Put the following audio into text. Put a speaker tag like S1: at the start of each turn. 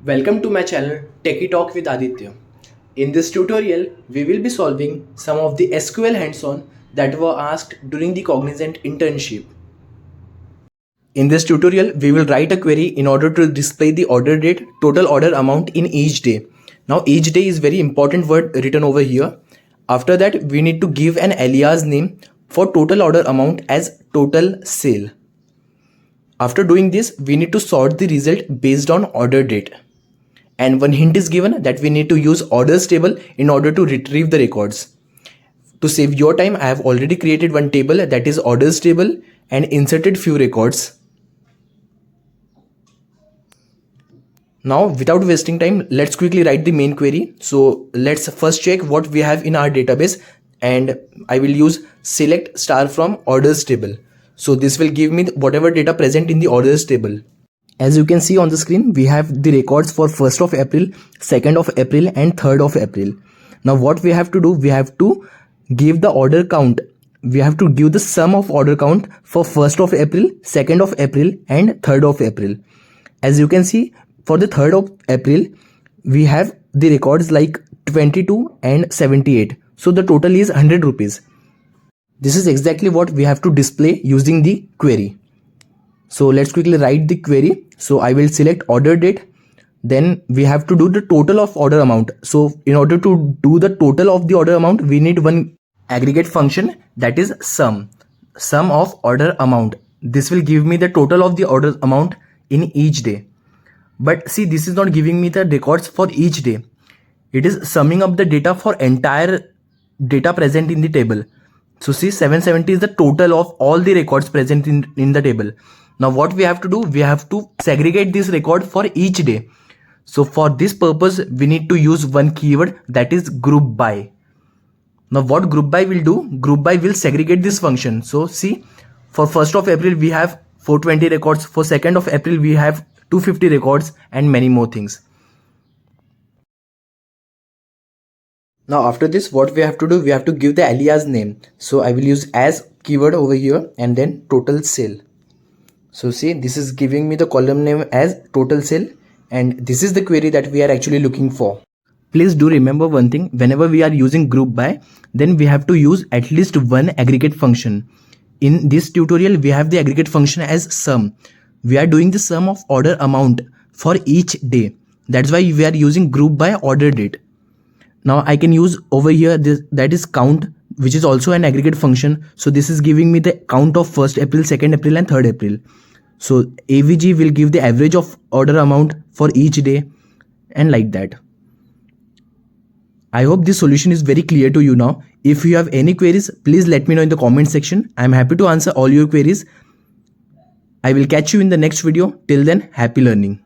S1: Welcome to my channel Techie Talk with Aditya. In this tutorial, we will be solving some of the SQL hands-on that were asked during the Cognizant internship. In this tutorial, we will write a query in order to display the order date, total order amount in each day. Now each day is very important word written over here. After that, we need to give an alias name for total order amount as total sale. After doing this, we need to sort the result based on order date. And one hint is given that we need to use orders table in order to retrieve the records. To save your time, I have already created one table, that is orders table, and inserted few records. Now without wasting time, let's quickly write the main query. So let's first check what we have in our database, and I will use select star from orders table. So this will give me whatever data present in the orders table. As you can see on the screen, we have the records for 1st of April, 2nd of April and 3rd of April. Now what we have to do, we have to give the order count. We have to give the sum of order count for 1st of April, 2nd of April and 3rd of April. As you can see, for the 3rd of April, we have the records like 22 and 78. So the total is 100 rupees. This is exactly what we have to display using the query. So let's quickly write the query. So I will select order date. Then we have to do the total of order amount. So in order to do the total of the order amount, we need one aggregate function, that is sum of order amount. This will give me the total of the order amount in each day. But see, this is not giving me the records for each day. It is summing up the data for entire data present in the table. So see, 770 is the total of all the records present in the table. Now what we have to do, we have to segregate this record for each day. So for this purpose, we need to use one keyword, that is group by. Now what group by will do, group by will segregate this function. So see, for 1st of April, we have 420 records. For 2nd of April, we have 250 records and many more things. Now after this, what we have to do, we have to give the alias name. So I will use as keyword over here and then total sale. So see, this is giving me the column name as total sale, and this is the query that we are actually looking for. Please do remember one thing, whenever we are using group by, then we have to use at least one aggregate function. In this tutorial, we have the aggregate function as sum. We are doing the sum of order amount for each day. That's why we are using group by order date. Now I can use over here this, that is count, which is also an aggregate function. So this is giving me the count of 1st April, 2nd April and 3rd April. So AVG will give the average of order amount for each day and like that. I hope this solution is very clear to you now. If you have any queries, please let me know in the comment section. I am happy to answer all your queries. I will catch you in the next video. Till then, happy learning.